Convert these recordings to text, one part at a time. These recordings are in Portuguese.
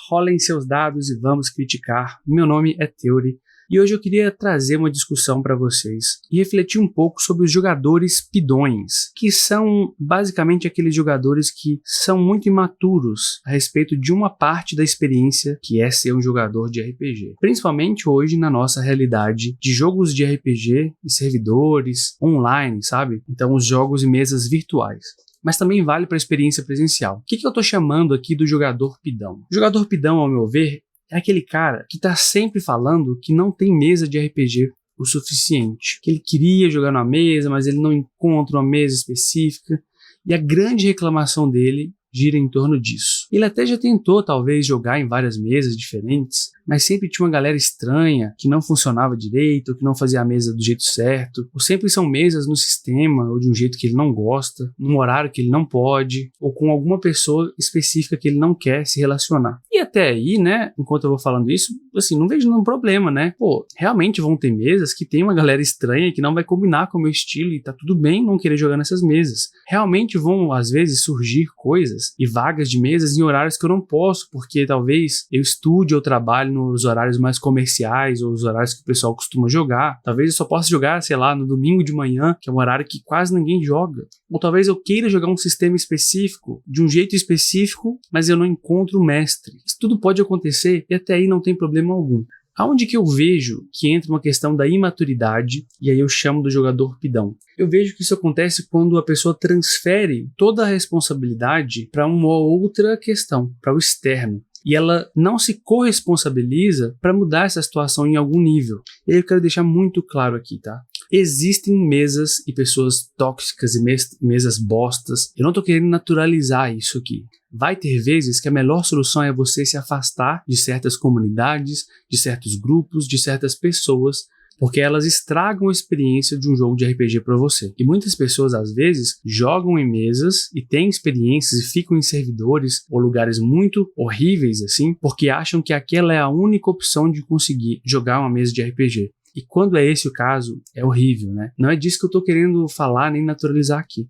rolem seus dados e vamos criticar. Meu nome é Theory e hoje eu queria trazer uma discussão para vocês e refletir um pouco sobre os jogadores pidões, que são basicamente aqueles jogadores que são muito imaturos a respeito de uma parte da experiência que é ser um jogador de RPG. Principalmente hoje na nossa realidade de jogos de RPG e servidores online, sabe? Então os jogos e mesas virtuais. Mas também vale para a experiência presencial. O que eu estou chamando aqui do jogador pidão? O jogador pidão, ao meu ver, é aquele cara que está sempre falando que não tem mesa de RPG o suficiente. Que ele queria jogar numa mesa, mas ele não encontra uma mesa específica. E a grande reclamação dele gira em torno disso. Ele até já tentou, talvez, jogar em várias mesas diferentes, mas sempre tinha uma galera estranha, que não funcionava direito, ou que não fazia a mesa do jeito certo, ou sempre são mesas no sistema, ou de um jeito que ele não gosta, num horário que ele não pode, ou com alguma pessoa específica que ele não quer se relacionar. E até aí, né, enquanto eu vou falando isso, assim, não vejo nenhum problema, né? Pô, realmente vão ter mesas que tem uma galera estranha que não vai combinar com o meu estilo e tá tudo bem não querer jogar nessas mesas. Realmente vão, às vezes, surgir coisas e vagas de mesas em horários que eu não posso, porque talvez eu estude ou trabalhe nos horários mais comerciais ou os horários que o pessoal costuma jogar. Talvez eu só possa jogar, sei lá, no domingo de manhã, que é um horário que quase ninguém joga. Ou talvez eu queira jogar um sistema específico, de um jeito específico, mas eu não encontro o mestre. Isso tudo pode acontecer e até aí não tem problema algum. Aonde que eu vejo que entra uma questão da imaturidade, e aí eu chamo do jogador pidão? Eu vejo que isso acontece quando a pessoa transfere toda a responsabilidade para uma outra questão, para o externo. E ela não se corresponsabiliza para mudar essa situação em algum nível. E aí eu quero deixar muito claro aqui, tá? Existem mesas e pessoas tóxicas e mesas bostas. Eu não tô querendo naturalizar isso aqui. Vai ter vezes que a melhor solução é você se afastar de certas comunidades, de certos grupos, de certas pessoas, porque elas estragam a experiência de um jogo de RPG para você. E muitas pessoas, às vezes, jogam em mesas e têm experiências e ficam em servidores ou lugares muito horríveis, assim, porque acham que aquela é a única opção de conseguir jogar uma mesa de RPG. E quando é esse o caso, é horrível, né? Não é disso que eu tô querendo falar nem naturalizar aqui.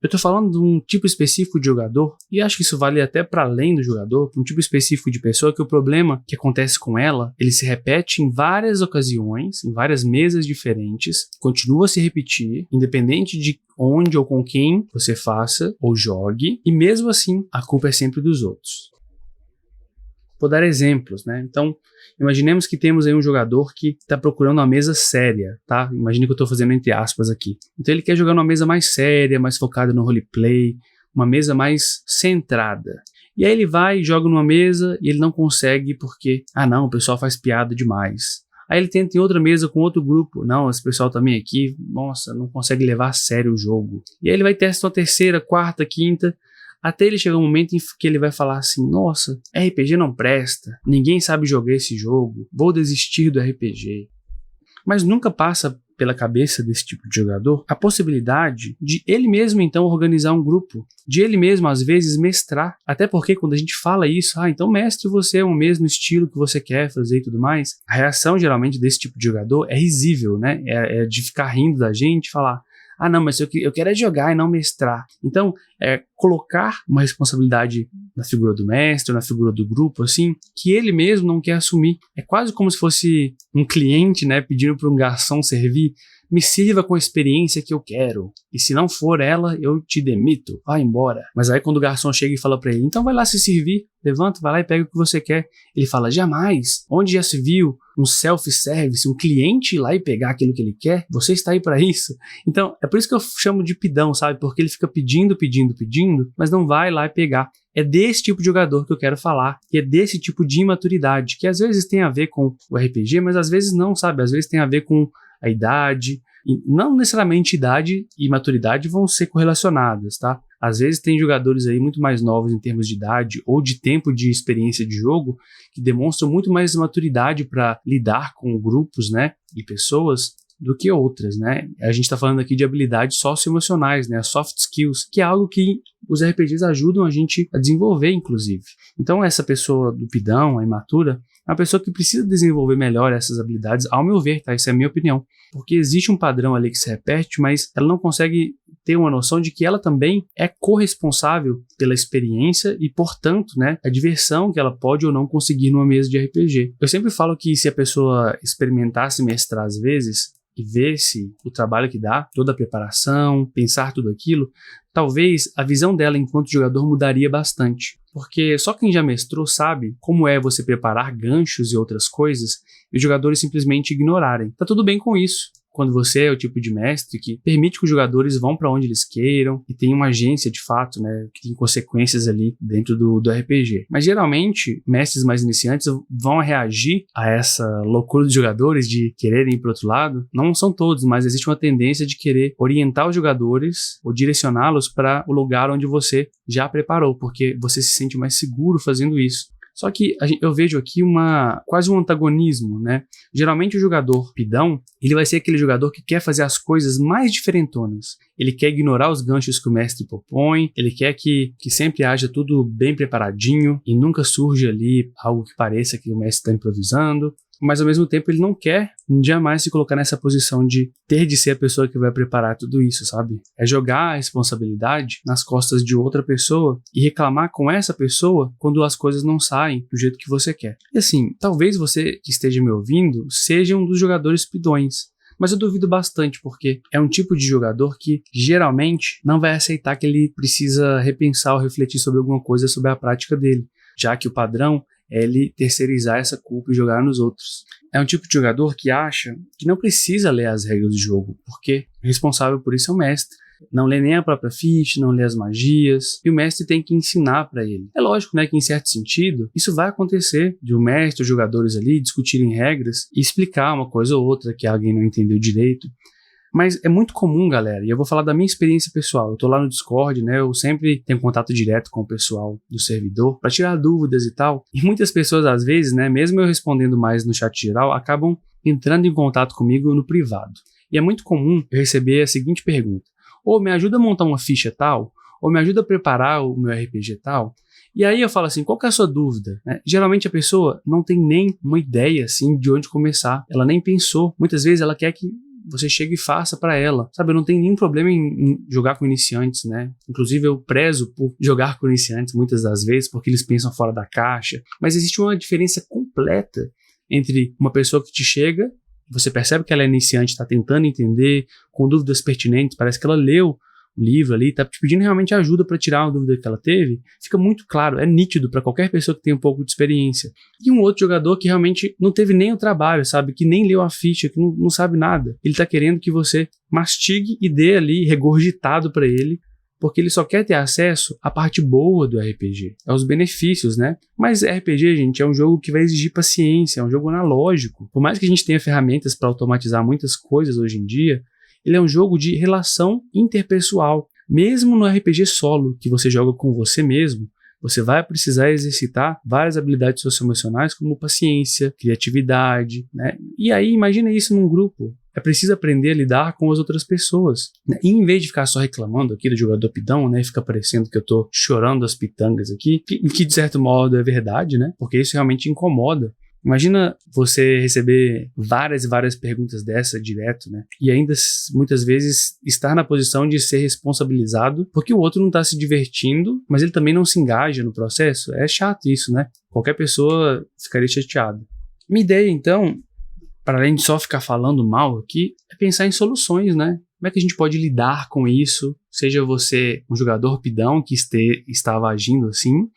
Eu tô falando de um tipo específico de jogador, e acho que isso vale até para além do jogador, um tipo específico de pessoa que o problema que acontece com ela, ele se repete em várias ocasiões, em várias mesas diferentes, continua a se repetir, independente de onde ou com quem você faça ou jogue, e mesmo assim, a culpa é sempre dos outros. Vou dar exemplos, né? Então, imaginemos que temos aí um jogador que está procurando uma mesa séria, tá? Imagine que eu estou fazendo entre aspas aqui. Então ele quer jogar numa mesa mais séria, mais focada no roleplay, uma mesa mais centrada. E aí ele vai e joga numa mesa e ele não consegue porque, não, o pessoal faz piada demais. Aí ele tenta em outra mesa com outro grupo. Não, esse pessoal também aqui, nossa, não consegue levar a sério o jogo. E aí ele vai testar uma terceira, quarta, quinta, até ele chegar um momento em que ele vai falar assim, nossa, RPG não presta, ninguém sabe jogar esse jogo, vou desistir do RPG. Mas nunca passa pela cabeça desse tipo de jogador a possibilidade de ele mesmo então organizar um grupo, de ele mesmo às vezes mestrar, até porque quando a gente fala isso, então mestre, você é o mesmo estilo que você quer fazer e tudo mais, a reação geralmente desse tipo de jogador é risível, né? É de ficar rindo da gente e falar, não, mas eu quero é jogar e não mestrar. Então, colocar uma responsabilidade na figura do mestre, na figura do grupo, assim, que ele mesmo não quer assumir. É quase como se fosse um cliente, né, pedindo para um garçom servir, me sirva com a experiência que eu quero. E se não for ela, eu te demito. Vai embora. Mas aí quando o garçom chega e fala para ele, então vai lá se servir. Levanta, vai lá e pega o que você quer. Ele fala, jamais. Onde já se viu um self-service, um cliente ir lá e pegar aquilo que ele quer? Você está aí para isso? Então, é por isso que eu chamo de pidão, sabe? Porque ele fica pedindo, mas não vai lá e pegar. É desse tipo de jogador que eu quero falar. E é desse tipo de imaturidade, que às vezes tem a ver com o RPG, mas às vezes não, sabe? Às vezes tem a ver com a idade. E não necessariamente idade e maturidade vão ser correlacionadas, tá? Às vezes tem jogadores aí muito mais novos em termos de idade ou de tempo de experiência de jogo que demonstram muito mais maturidade para lidar com grupos, né, e pessoas do que outras, né? A gente está falando aqui de habilidades socioemocionais, né, as soft skills, que é algo que os RPGs ajudam a gente a desenvolver, inclusive. Então essa pessoa do pidão, a imatura, é uma pessoa que precisa desenvolver melhor essas habilidades, ao meu ver, tá? Essa é a minha opinião. Porque existe um padrão ali que se repete, mas ela não consegue ter uma noção de que ela também é corresponsável pela experiência e, portanto, né, a diversão que ela pode ou não conseguir numa mesa de RPG. Eu sempre falo que se a pessoa experimentasse mestrar às vezes e vesse o trabalho que dá, toda a preparação, pensar tudo aquilo, talvez a visão dela enquanto jogador mudaria bastante. Porque só quem já mestrou sabe como é você preparar ganchos e outras coisas e os jogadores simplesmente ignorarem. Tá tudo bem com isso. Quando você é o tipo de mestre que permite que os jogadores vão para onde eles queiram e tem uma agência de fato, né, que tem consequências ali dentro do RPG. Mas geralmente, mestres mais iniciantes vão reagir a essa loucura dos jogadores de quererem ir para outro lado. Não são todos, mas existe uma tendência de querer orientar os jogadores ou direcioná-los para o lugar onde você já preparou, porque você se sente mais seguro fazendo isso. Só que eu vejo aqui quase um antagonismo, né? Geralmente o jogador pidão, ele vai ser aquele jogador que quer fazer as coisas mais diferentonas. Ele quer ignorar os ganchos que o mestre propõe, ele quer que sempre haja tudo bem preparadinho e nunca surge ali algo que pareça que o mestre está improvisando. Mas ao mesmo tempo ele não quer jamais se colocar nessa posição de ter de ser a pessoa que vai preparar tudo isso, sabe? É jogar a responsabilidade nas costas de outra pessoa e reclamar com essa pessoa quando as coisas não saem do jeito que você quer. E assim, talvez você que esteja me ouvindo seja um dos jogadores pidões. Mas eu duvido bastante, porque é um tipo de jogador que geralmente não vai aceitar que ele precisa repensar ou refletir sobre alguma coisa sobre a prática dele, já que o padrão é ele terceirizar essa culpa e jogar nos outros. É um tipo de jogador que acha que não precisa ler as regras do jogo, porque o responsável por isso é o mestre. Não lê nem a própria ficha, não lê as magias, e o mestre tem que ensinar para ele. É lógico, né, que em certo sentido, isso vai acontecer, de o mestre, os jogadores ali discutirem regras e explicar uma coisa ou outra que alguém não entendeu direito. Mas é muito comum, galera, e eu vou falar da minha experiência pessoal. Eu tô lá no Discord, né, eu sempre tenho contato direto com o pessoal do servidor para tirar dúvidas e tal. E muitas pessoas, às vezes, né, mesmo eu respondendo mais no chat geral, acabam entrando em contato comigo no privado. E é muito comum eu receber a seguinte pergunta: ou me ajuda a montar uma ficha tal, ou me ajuda a preparar o meu RPG tal. E aí eu falo assim, qual que é a sua dúvida? Geralmente a pessoa não tem nem uma ideia assim de onde começar, ela nem pensou. Muitas vezes ela quer que você chegue e faça para ela, sabe? Eu não tenho nenhum problema em jogar com iniciantes, né? Inclusive eu prezo por jogar com iniciantes muitas das vezes, porque eles pensam fora da caixa. Mas existe uma diferença completa entre uma pessoa que te chega, você percebe que ela é iniciante, está tentando entender, com dúvidas pertinentes, parece que ela leu o livro ali, está te pedindo realmente ajuda para tirar uma dúvida que ela teve, fica muito claro, é nítido para qualquer pessoa que tem um pouco de experiência. E um outro jogador que realmente não teve nem o trabalho, sabe, que nem leu a ficha, que não sabe nada. Ele está querendo que você mastigue e dê ali regurgitado para ele, porque ele só quer ter acesso à parte boa do RPG, aos benefícios, né? Mas RPG, gente, é um jogo que vai exigir paciência, é um jogo analógico. Por mais que a gente tenha ferramentas para automatizar muitas coisas hoje em dia, ele é um jogo de relação interpessoal. Mesmo no RPG solo, que você joga com você mesmo, você vai precisar exercitar várias habilidades socioemocionais como paciência, criatividade, né? E aí, imagina isso num grupo. É preciso aprender a lidar com as outras pessoas, né? E em vez de ficar só reclamando aqui do jogador pidão, né? Fica parecendo que eu tô chorando as pitangas aqui, que de certo modo é verdade, né? Porque isso realmente incomoda. Imagina você receber várias e várias perguntas dessa direto, né? E ainda muitas vezes estar na posição de ser responsabilizado porque o outro não está se divertindo, mas ele também não se engaja no processo. É chato isso, né? Qualquer pessoa ficaria chateada. Minha ideia, então, para além de só ficar falando mal aqui, é pensar em soluções, né? Como é que a gente pode lidar com isso? Seja você um jogador pidão que estava agindo assim,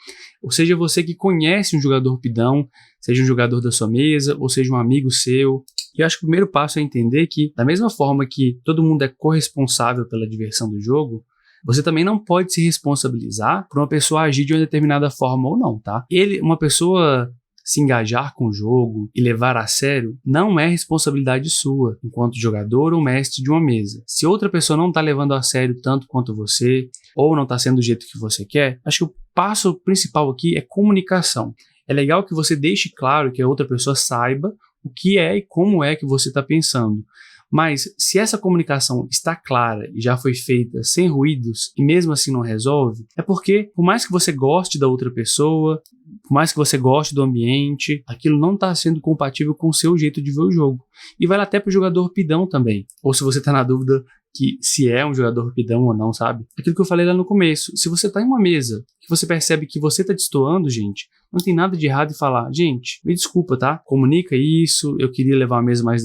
ou seja você que conhece um jogador pidão, seja um jogador da sua mesa, ou seja um amigo seu. E eu acho que o primeiro passo é entender que, da mesma forma que todo mundo é corresponsável pela diversão do jogo, você também não pode se responsabilizar por uma pessoa agir de uma determinada forma ou não, tá? Uma pessoa se engajar com o jogo e levar a sério não é responsabilidade sua, enquanto jogador ou mestre de uma mesa. Se outra pessoa não está levando a sério tanto quanto você, ou não está sendo do jeito que você quer, acho que o passo principal aqui é comunicação. É legal que você deixe claro que a outra pessoa saiba o que é e como é que você está pensando, Mas se essa comunicação está clara e já foi feita sem ruídos e mesmo assim não resolve, é porque, por mais que você goste da outra pessoa, por mais que você goste do ambiente, aquilo não está sendo compatível com o seu jeito de ver o jogo. E vale até para o jogador pidão também. Ou se você está na dúvida que se é um jogador pidão ou não, sabe? Aquilo que eu falei lá no começo. Se você tá em uma mesa que você percebe que você tá destoando, gente, não tem nada de errado em falar, gente, me desculpa, tá? Comunica isso, eu queria levar a mesa mais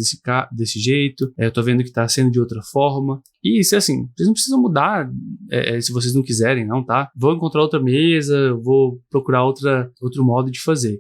desse jeito, eu tô vendo que tá sendo de outra forma. E se assim, vocês não precisam mudar se vocês não quiserem, não, tá? Vou encontrar outra mesa, vou procurar outro modo de fazer.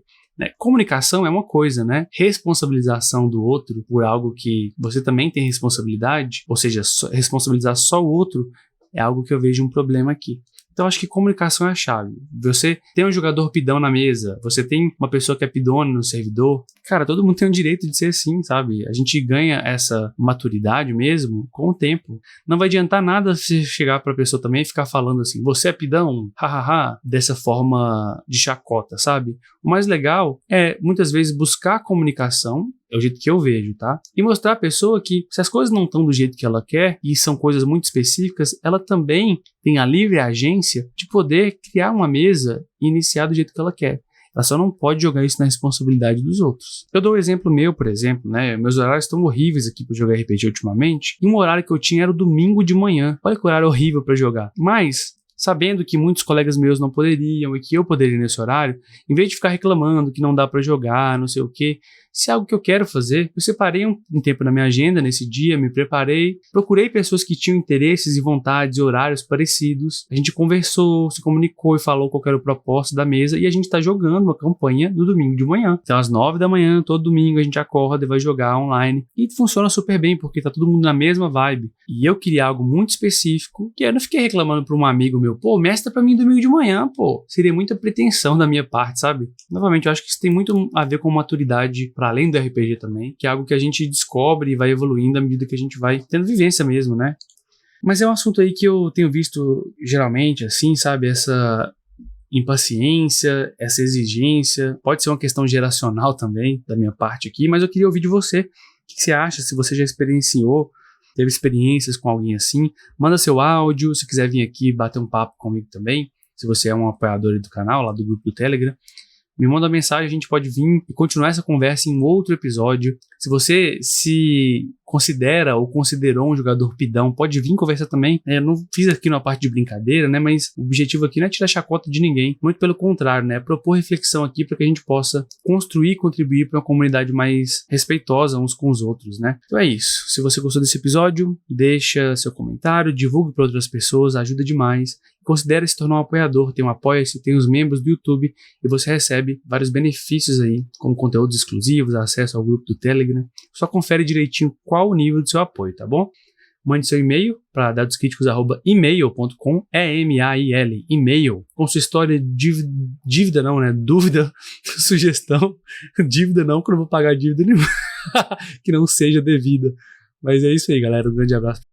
Comunicação é uma coisa, né? Responsabilização do outro por algo que você também tem responsabilidade, ou seja, responsabilizar só o outro é algo que eu vejo um problema aqui. Então acho que comunicação é a chave. Você tem um jogador pidão na mesa, você tem uma pessoa que é pidona no servidor, cara, todo mundo tem o direito de ser assim, sabe? A gente ganha essa maturidade mesmo com o tempo. Não vai adiantar nada você chegar pra pessoa também e ficar falando assim, você é pidão, hahaha, dessa forma de chacota, sabe? O mais legal é, muitas vezes, buscar comunicação, é o jeito que eu vejo, tá? E mostrar à pessoa que se as coisas não estão do jeito que ela quer, e são coisas muito específicas, ela também tem a livre agência de poder criar uma mesa e iniciar do jeito que ela quer. Ela só não pode jogar isso na responsabilidade dos outros. Eu dou um exemplo meu, por exemplo, né? Meus horários estão horríveis aqui para jogar RPG ultimamente, e um horário que eu tinha era o domingo de manhã. Olha que horário horrível para jogar. Mas sabendo que muitos colegas meus não poderiam e que eu poderia nesse horário, em vez de ficar reclamando que não dá para jogar, não sei o quê, se é algo que eu quero fazer, eu separei um tempo na minha agenda nesse dia, me preparei, procurei pessoas que tinham interesses e vontades e horários parecidos, a gente conversou, se comunicou e falou qual era o propósito da mesa e a gente está jogando uma campanha no domingo de manhã. Então às 9 da manhã, todo domingo a gente acorda e vai jogar online e funciona super bem porque tá todo mundo na mesma vibe. E eu queria algo muito específico, que eu não fiquei reclamando para um amigo meu, pô, mestra pra mim domingo de manhã, pô. Seria muita pretensão da minha parte, sabe? Novamente, eu acho que isso tem muito a ver com maturidade para além do RPG também, que é algo que a gente descobre e vai evoluindo à medida que a gente vai tendo vivência mesmo, né? Mas é um assunto aí que eu tenho visto geralmente, assim, sabe? Essa impaciência, essa exigência, pode ser uma questão geracional também, da minha parte aqui, mas eu queria ouvir de você. O que você acha? Se você já experienciou, teve experiências com alguém assim, manda seu áudio, se quiser vir aqui bater um papo comigo também, se você é um apoiador do canal, lá do grupo do Telegram, me manda uma mensagem, a gente pode vir e continuar essa conversa em outro episódio. Se você se considera ou considerou um jogador pidão, pode vir conversar também. Eu não fiz aqui uma parte de brincadeira, né? Mas o objetivo aqui não é tirar chacota de ninguém. Muito pelo contrário, né? É propor reflexão aqui para que a gente possa construir e contribuir para uma comunidade mais respeitosa uns com os outros, né? Então é isso. Se você gostou desse episódio, deixa seu comentário, divulgue para outras pessoas, ajuda demais. Considere se tornar um apoiador, tem um Apoia-se, tem os membros do YouTube e você recebe vários benefícios aí, como conteúdos exclusivos, acesso ao grupo do Telegram. Só confere direitinho qual o nível do seu apoio, tá bom? Mande seu e-mail para dadoscriticos@email.com, E-M-A-I-L, e-mail, com sua história de dívida não, né? Dúvida, sugestão, dívida não, que eu não vou pagar dívida nenhuma, que não seja devida. Mas é isso aí, galera, um grande abraço.